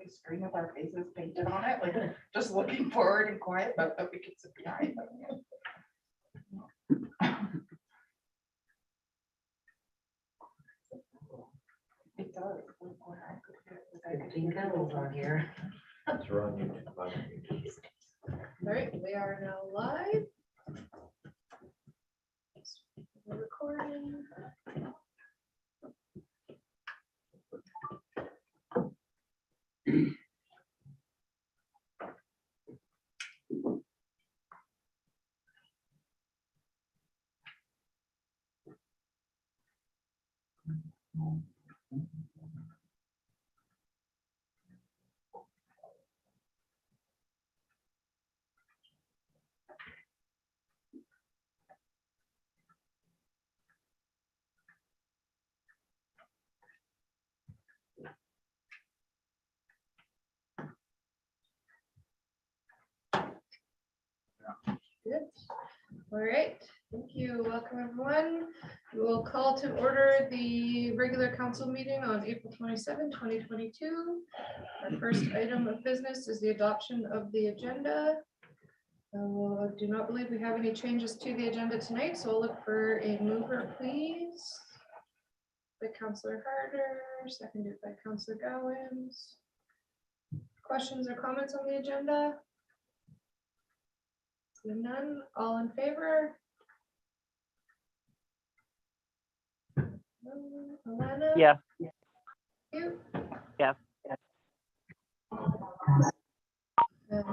a screen with our faces painted on it, like just looking forward and quiet, but that we could sit behind them. It does. On here. It's on YouTube. All right, we are now live. We're recording. Good. All right, thank you. Welcome, everyone. We will call to order the regular council meeting on April 27, 2022. Our first item of business is the adoption of the agenda. I do not believe we have any changes to the agenda tonight, so I'll look for a mover, please. By Councillor Harder, seconded by Councillor Gowans. Questions or comments on the agenda? Seeing none, all in favor? Alana? Yeah. You? Yeah.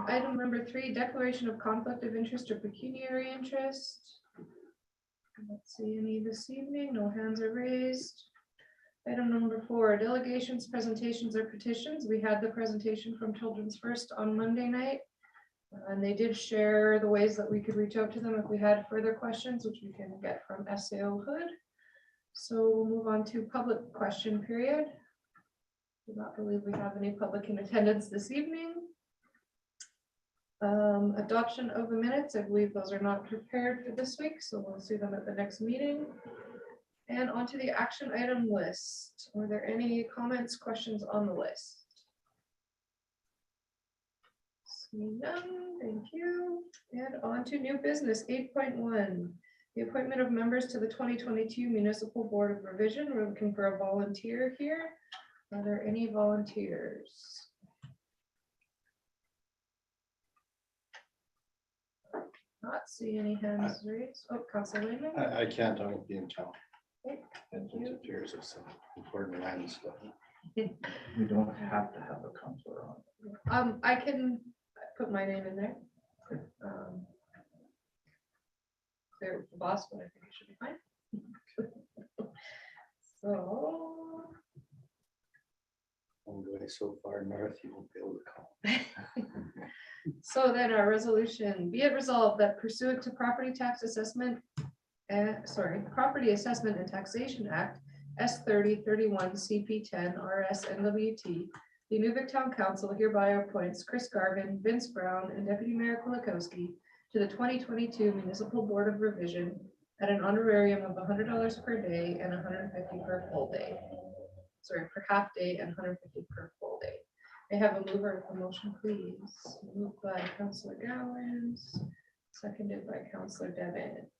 Item number 3, declaration of conflict of interest or pecuniary interest. Let's see any this evening. No hands are raised. Item number 4, delegations, presentations, or petitions. We had the presentation from Children's First on Monday night. And they did share the ways that we could reach out to them if we had further questions, which we can get from SAO Hood. So we'll move on to public question period. Do not believe we have any public in attendance this evening. Adoption of the minutes. I believe those are not prepared for this week, so we'll see them at the next meeting. And onto the action item list. Were there any comments, questions on the list? None, thank you. And on to new business 8.1, the appointment of members to the 2022 Municipal Board of Revision. We're looking for a volunteer here. Are there any volunteers? Not see any hands raised. Oh, Councilor Lehman. I can't, I won't be in town. Okay, It interferes with some important land stuff. We don't have to have a counselor on. I can put my name in there. They're the boss, but I think it should be fine. So. I'm going so far north, you won't be able to call. So then our resolution, be it resolved that pursuant to Property Assessment and Taxation Act S3031 CP10 RS NWT, the Inuvik Town Council hereby appoints Chris Garvin, Vince Brown, and Deputy Mayor Kulikowski to the 2022 Municipal Board of Revision at an honorarium of $100 per day and $150 per full day. Sorry, per half day and $150 per full day. I have a mover of the motion, please. Moved by Councillor Gowans, seconded by Councillor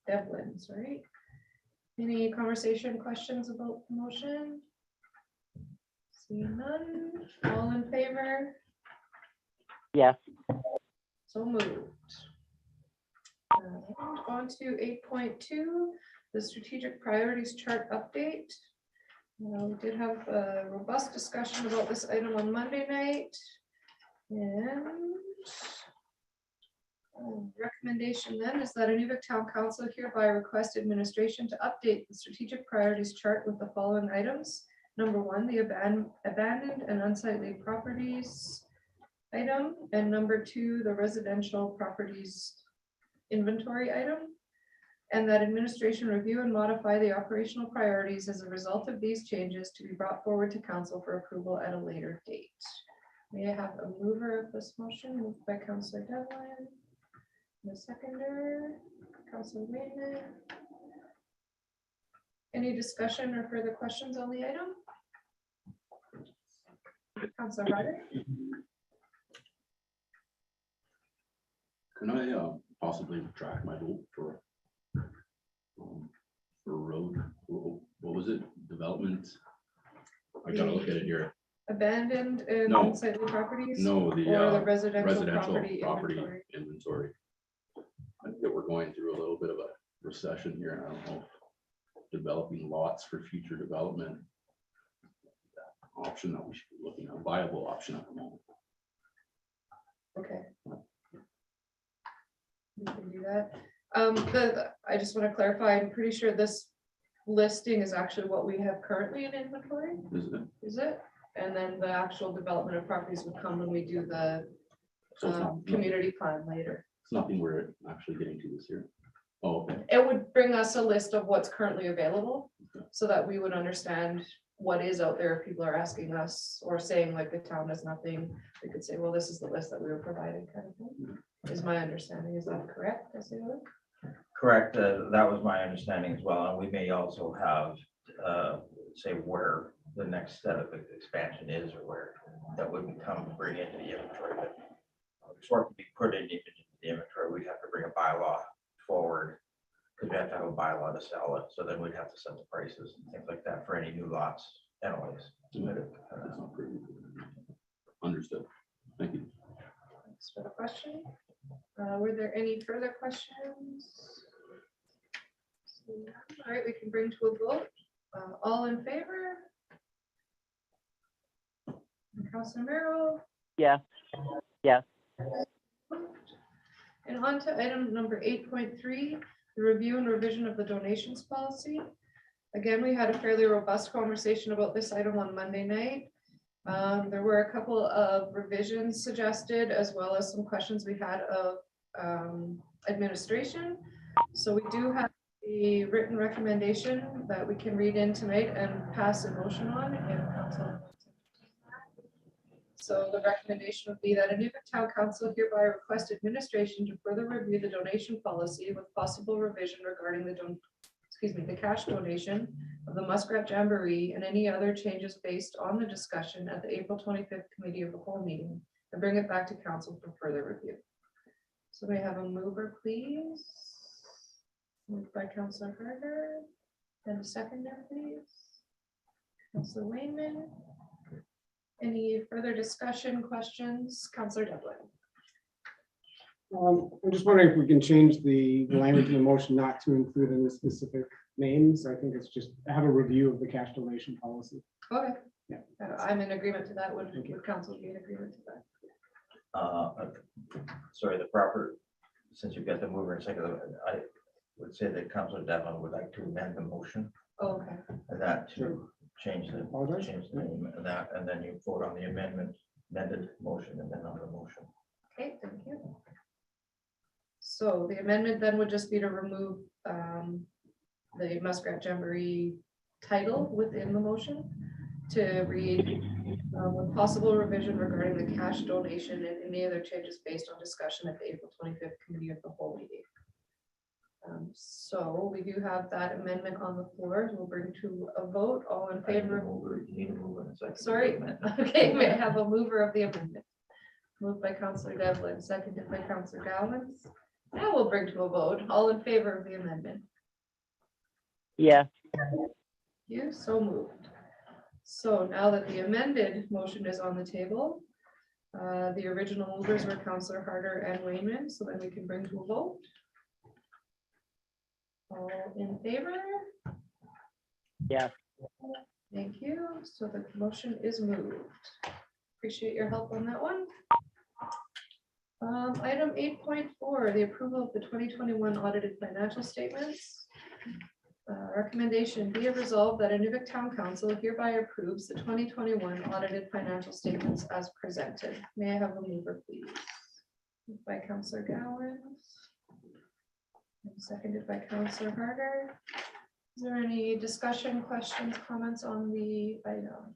Devlin. Sorry. Any conversation, questions about the motion? Seeing none. All in favor? Yes. So moved. And on to 8.2, the strategic priorities chart update. We did have a robust discussion about this item on Monday night. And recommendation then is that Inuvik Town Council hereby request administration to update the strategic priorities chart with the following items. Number 1, the abandoned and unsightly properties item, and number 2, the residential properties inventory item, and that administration review and modify the operational priorities as a result of these changes to be brought forward to council for approval at a later date. May I have a mover of this motion? Moved by Councillor Devlin. The seconder, Councillor Wayman. Any discussion or further questions on the item? Councillor Harder. Can I possibly track my vote for road? What was it? Development? I gotta look at it here. Abandoned and No. unsightly properties? No, Or the the residential residential property property inventory? inventory. I think that we're going through a little bit of a recession here, and I don't know if developing lots for future development option that we should be looking at, a viable option at the moment. Okay. We can do that. I just want to clarify, I'm pretty sure this listing is actually what we have currently in inventory, Isn't it? is it? And then the actual development of properties would come when we do the So it's not, community plan later. it's nothing we're actually getting to this year. Oh, okay. It would bring us a list of what's currently available, so that we would understand what is out there. If people are asking us or saying like the town has nothing, we could say, well, this is the list that we were provided, kind of thing. Is my understanding, is that correct? Correct, that was my understanding as well, and we may also have, say where the next set of expansion is, or where that would become, bring into the inventory, but before it can be put into the inventory, we'd have to bring a bylaw forward, because we have to have a bylaw to sell it, so then we'd have to set the prices and things like that for any new lots anyways. That's not pretty. Understood. Thank you. Thanks for the question. Were there any further questions? All right, we can bring to a vote. All in favor? Councilor Merrill? yes, yes, And on to item number 8.3, the review and revision of the donations policy. Again, we had a fairly robust conversation about this item on Monday night. There were a couple of revisions suggested, as well as some questions we had of administration. So we do have a written recommendation that we can read in tonight and pass a motion on in council. So the recommendation would be that Inuvik Town Council hereby request administration to further review the donation policy with possible revision regarding the cash donation of the Muskrat Jamboree and any other changes based on the discussion at the April 25th Committee of the Whole meeting, and bring it back to council for further review. So may I have a mover, please? Moved by Councilor Harder, and a seconder, please. Councilor Wayman. Any further discussion, questions? Councilor Devlin. I'm just wondering if we can change the language in the motion not to include any specific names. I think it's just have a review of the cash donation policy. Okay. Yeah. I'm in agreement to that. Would council be in agreement to that? Sorry, the proper, since you've got the mover and second, I would say that Councilor Devlin would like to amend the motion, Oh, okay. and that to change the Apologize. name and that, and then you vote on the amended motion, and then on the motion. Okay, thank you. So the amendment then would just be to remove the Muskrat Jamboree title within the motion to read with possible revision regarding the cash donation and any other changes based on discussion at the April 25th Committee of the Whole meeting. So we do have that amendment on the floor. We'll bring to a vote. All in favor? You need a mover and a second. Sorry. Okay, may I have a mover of the amendment? Moved by Councilor Devlin, seconded by Councilor Gowans. Now we'll bring to a vote. All in favor of the amendment? yes, You so moved. So now that the amended motion is on the table, the original movers were Councilor Harder and Wayman, so then we can bring to a vote. All in favor? yes. Thank you. So the motion is moved. Appreciate your help on that one. Item 8.4, the approval of the 2021 audited financial statements. Recommendation be it resolved that Inuvik Town Council hereby approves the 2021 audited financial statements as presented. May I have a mover, please? Moved by Councilor Gowans. And seconded by Councilor Harder. Is there any discussion, questions, comments on the item?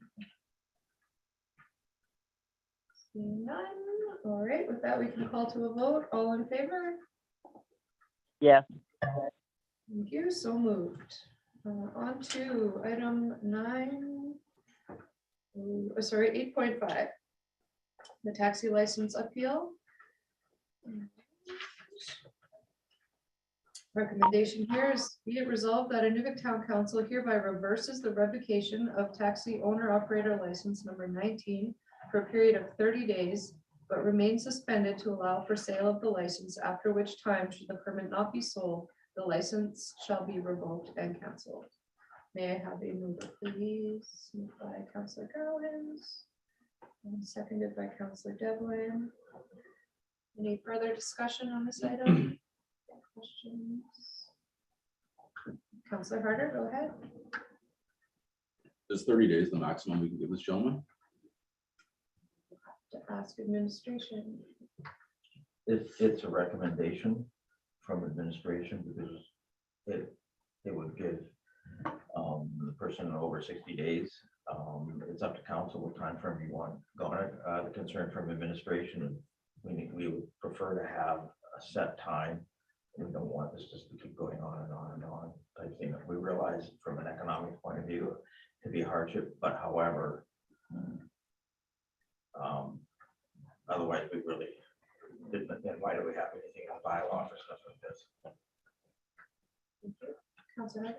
Seeing none. All right, with that, we can call to a vote. All in favor? Yes, Thank you. So moved. On to item 8.5. The taxi license appeal. Recommendation here is be it resolved that Inuvik Town Council hereby reverses the revocation of taxi owner operator license number 19 for a period of 30 days, but remains suspended to allow for sale of the license, after which time, should the permit not be sold, the license shall be revoked and canceled. May I have a mover, please? Moved by Councillor Gowans and seconded by Councillor Devlin. Any further discussion on this item? Questions? Councillor Harder, go ahead. Is 30 days the maximum we can give this gentleman? To ask administration. It's a recommendation from administration because it would give the person over 60 days. It's up to council what time frame you want on it. The concern from administration, we would prefer to have a set time. We don't want this just to keep going on and on and on type thing. We realize from an economic point of view, it could be a hardship, but however, otherwise we really didn't, then why do we have anything in the bylaw for stuff like this? Thank you. Councillor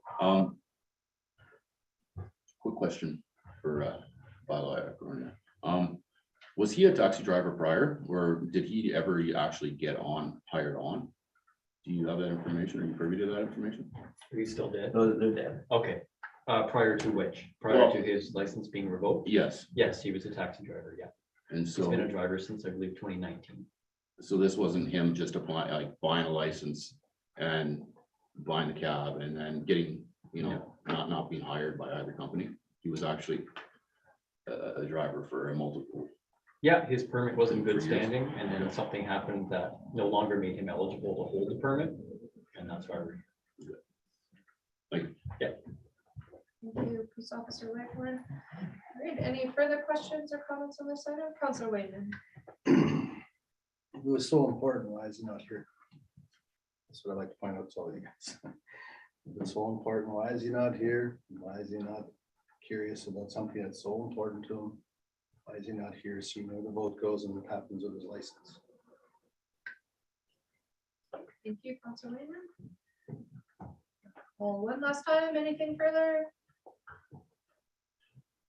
Harder. Quick question for bylaw. Was he a taxi driver prior, or did he ever actually get hired on? Do you have that information? Are you privy to that information? Are you still dead? They're dead. Okay, prior to which? Prior Well- to his license being revoked? Yes, Yes, he was a taxi driver, yeah. and He's been a so, driver since, I believe, 2019. so this wasn't him just applying, like buying a license and buying the cab and then getting, not being hired by either company. He was actually a driver for a multiple. Yeah, his permit was in good For years. standing, and then something happened that no longer made him eligible to hold the permit, and that's why we're. Like, Thank you, Police Officer Whitmore. All right, any further questions or comments on this item? Councillor Wayman. It was so important, why is he not here? That's what I'd like to find out to all you guys. If it's so important, why is he not here? Why is he not curious about something that's so important to him? Why is he not here, seeing where the vote goes and what happens with his license? Thank you, Councillor Wayman. Well, one last time, anything further?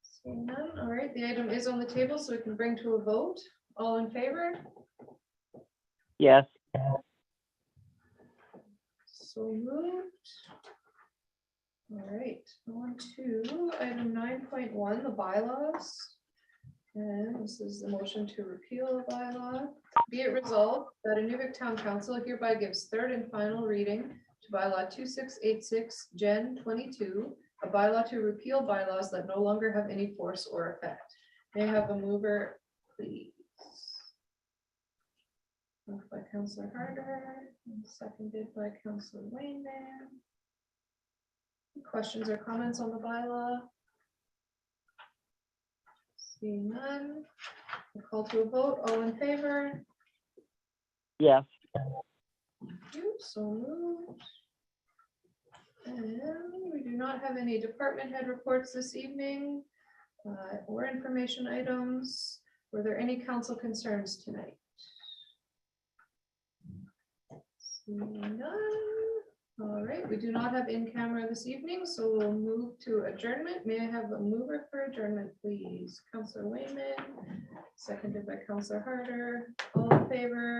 Seeing none, all right, the item is on the table, so we can bring to a vote. All in favor? yes, So moved. All right, on to item 9.1, the bylaws. And this is the motion to repeal the bylaw. Be it resolved that Inuvik Town Council hereby gives third and final reading to bylaw 2686 Gen 22, a bylaw to repeal bylaws that no longer have any force or effect. May I have a mover, please? Moved by Councillor Harder and seconded by Councillor Wayman. Questions or comments on the bylaw? Seeing none, a call to a vote. All in favor? yes, Thank you. So moved. And we do not have any department head reports this evening or information items. Were there any council concerns tonight? Seeing none. All right, we do not have in camera this evening, so we'll move to adjournment. May I have a mover for adjournment, please? Councillor Wayman, seconded by Councillor Harder. All in favor?